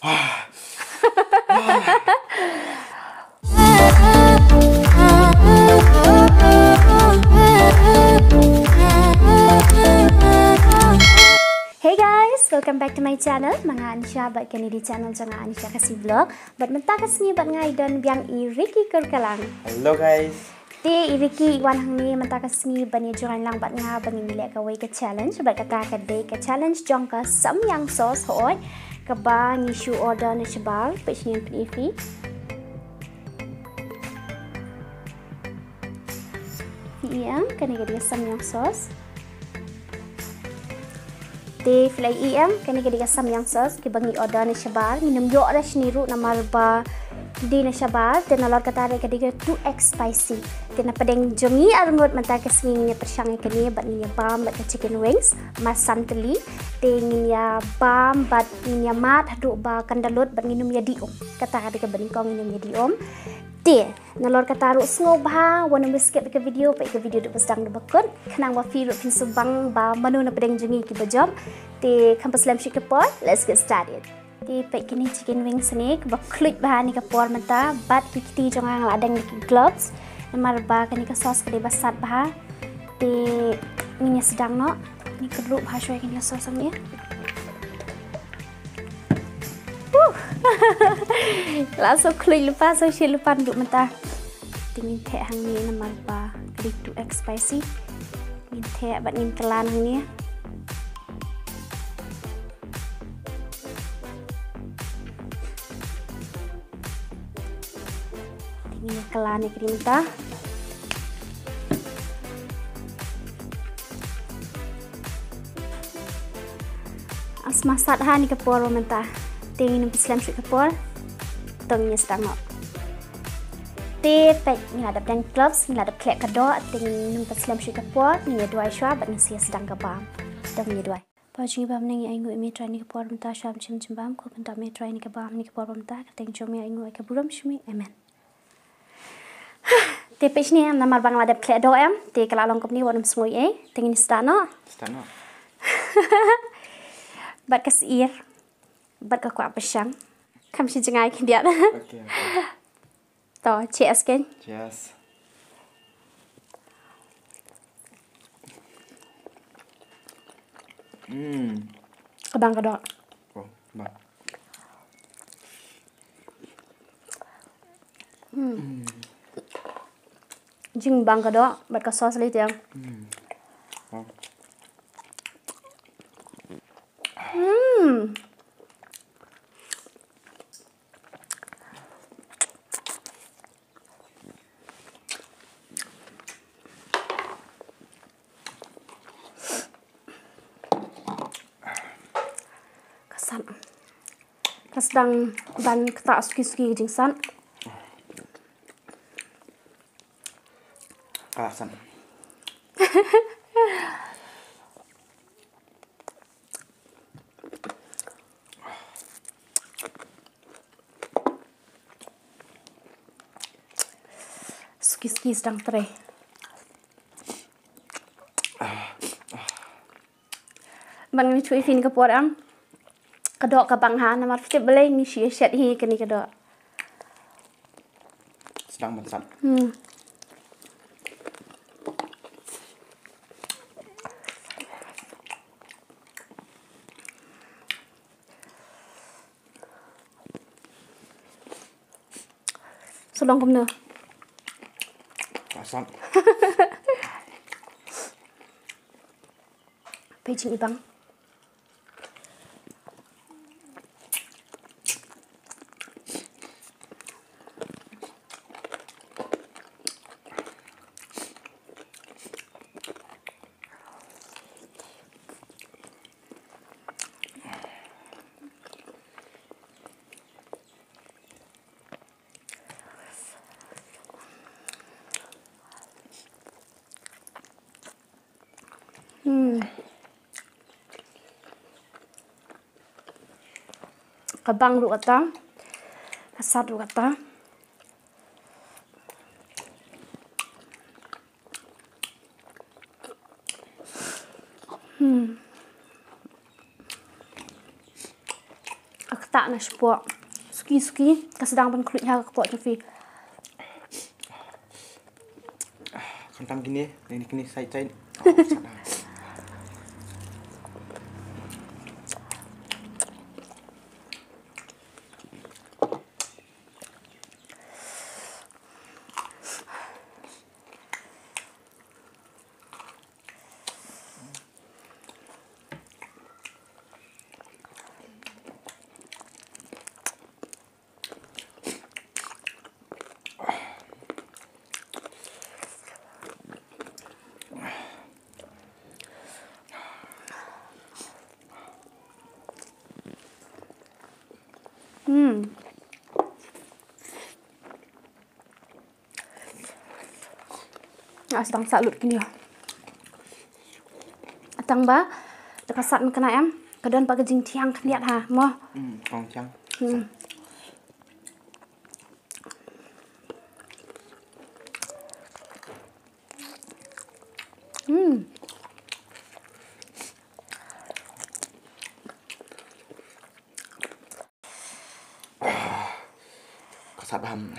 Hey guys, welcome back to my channel. Mga Anisha, bat kini di channel jangan Anisha kasih vlog. Bat mentah kasih bat ngai dan biang Iriki kerkalang. Hello guys. Ti Iriki iwan hang ni mentah kasih bani joran lang bat nga bani nilai kawai ke challenge. Bat kata kadai ke challenge jong ka samyang sauce hoy. Kaba ngishu order ni sebal page ni PFI. Iam kani dia samyang sauce. Te fly EM kani kadi kasam yang sos ki bangi order ni shabar minum yo ora shniru na marba di na shabar te na lor kata kadi 2x spicy te na padeng jongi arngot manta kasing ni persang kani bat ni bam bat chicken wings masam teli te ni ya bam bat ni ya mat hadu ba kandalot bat nginum ya diom kata kadi ka bani kong nginum ya diom te na lor kata ru sngo ba wana skip ke video pa ke video du pasdang du bakut kanang wa firu pin subang ba manu na padeng jongi ki bajam te kampas lam shik kapor. Let's get started. Te pek kini chicken wings ni ba klik bahan ni kapor mata bat pikti jongang ladang ni gloves namar ba kani ka sauce kade basat bah te ni sedang no ni kedru bah shoi kani sauce ni langsung klik lupa social lupa duk mata tingin the hang ni namar ba kadi 2x spicy ni the bat ngin telan hang ni ini kelani krimta as masat ha ni kapor menta tingin ng pislam syuk kapor tong ni stangok te pek ni hadap dan gloves ni hadap klek kado tingin ng pislam syuk kapor ni dua shwa bat ni sia sedang kabam tong ni dua pajing bam ni aingu mi try ni kapor menta sham chim bam ko penta mi try ni kabam ni kapor menta teng jomi aingu ka buram shmi amen. Te page ni namar bang ladap klek do em te kala long kop ni wonum smui tengin stano bat kasir bat ka kwa pasang kam si jangai kin dia Okay. to cheers ken Cheers. kabang ka do Oh, bang. jing bang ka do bat ka sauce li tiang Oh. kasan kasdang ban kata ski jing san Kalasan. ski sedang tere ban ni chui fin kapor am kadok ka bang ha namar fit belai ni shi shet hi kani kadok Sedang masak. Solong kumno Kalasan. pejing ibang kabang ru kata kasat ru kata tak na sport. Suki kesedang ban kulit ha kepok tu fi. Kentang gini, ini saya cair. Oh, sadar. Sedang salut gini ya. Atang ba dekat sat kena em. Kedan pakai jing tiang lihat ha. Mo. Không chăng. Kasat ham.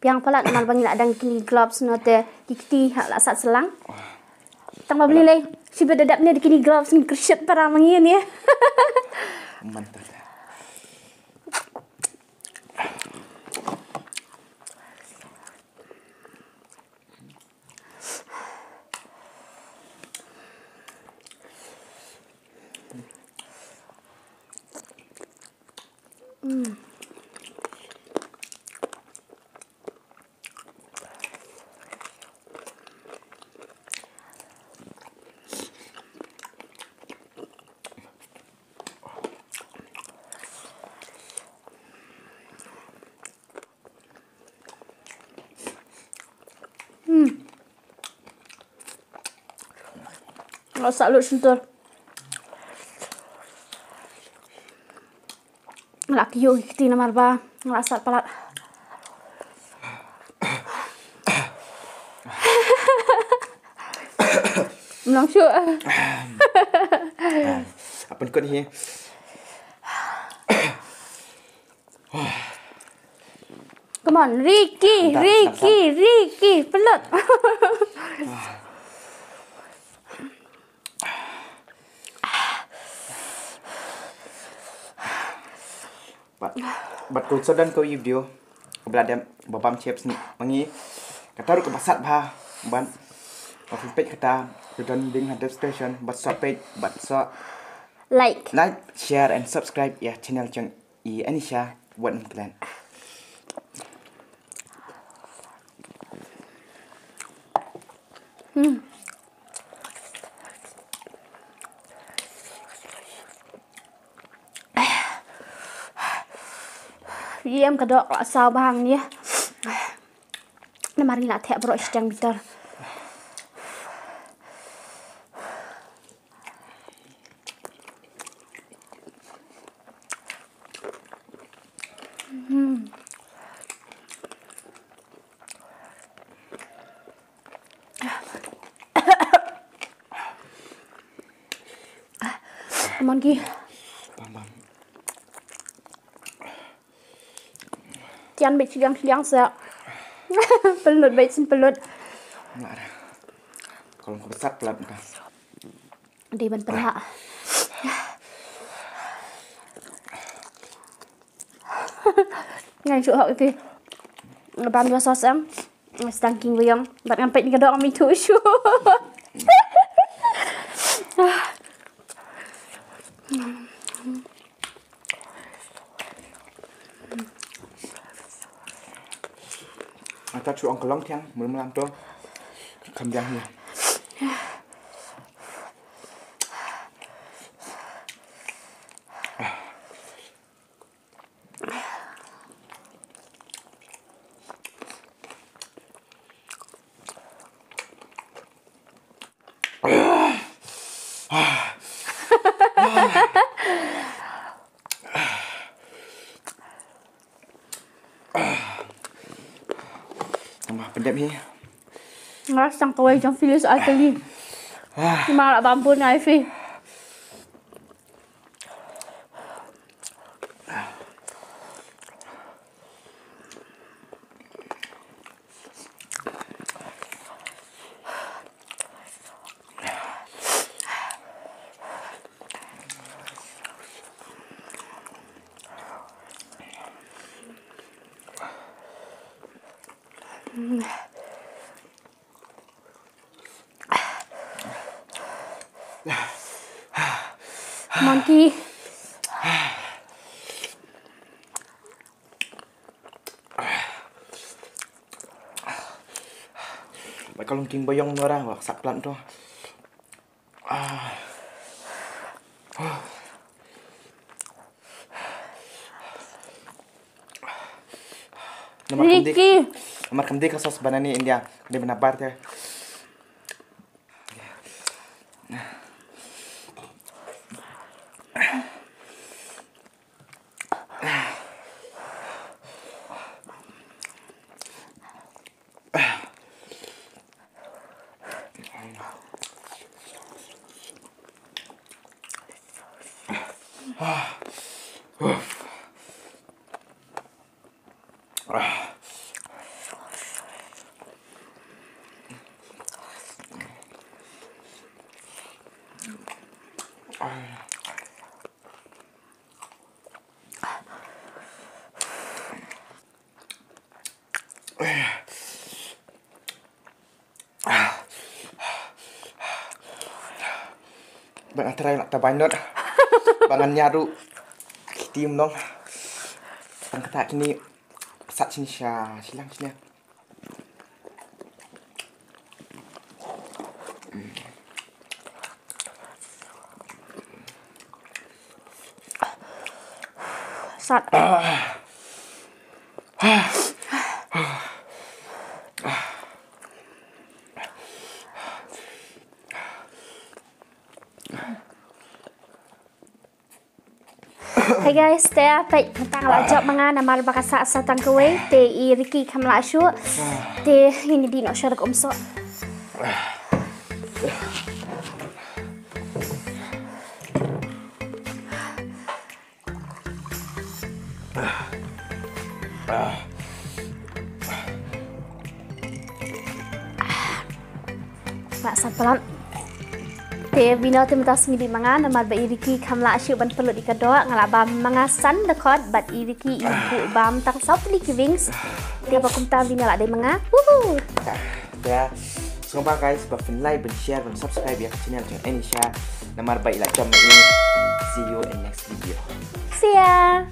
Piang pala mal bangi la dang kini gloves no te dikti hak la sat selang. Tang ba beli lay. Si bedadap ni kini gloves ni kerset para mangi ni. Mantap. Salut sentul. Laki yo kiti na marba ngasat palat. Langsung. Apa kau ni? Come on, Ricky, pelut. Bat kau sodan kau video berada babam chips ni mangi kata ru ke basat bah ban page kata dan ding ada station bat page bat like, share and subscribe ya channel Chang I Anisha buat kalian. Em kedok sao bang ni. Mari nak thek bro sedang bitar. Come on ki. Jangan baik siang sa. Pelut baik sin pelut. Enggak ada. Kalau kau besar pelat entah. Di ban pelak. Ngay chỗ hậu thì ban đưa so em sedang king yang bat ngampet ni kedok mi tu syu. Atau chuang kelong tiang belum tu kembang ni. Tambah pendek ni. Ngerasa kawai jam filis atali. Mà lại băm này phi. Monkey. Vậy con lông boyong nó ra hoặc sặc lạnh thôi. Ricky. Nomor kendi ka sos banani India. Di benabar teh. Bạn try nak tabay not. Bangan nyaru. Tim dong. Ang kata kini sat sini silang sini. Sat. Hey guys, saya pek tentang lajak mangan amal bakasa satang kowe te I Ricky kamla syu te ini di nak syarak umso. Pak sapalan. Te bina te mata semidi mangan amal ba Ricky kamla syu ban perlu dikadok ngalaba mangasan dekot bat Ricky ibu bam tang South Lake Wings. Te ba kumta bina la dai manga. Ya. Semoga guys bakal like, share, dan subscribe ya ke channel Anisha. Nomor baiklah jom ini. See you in next video. See ya.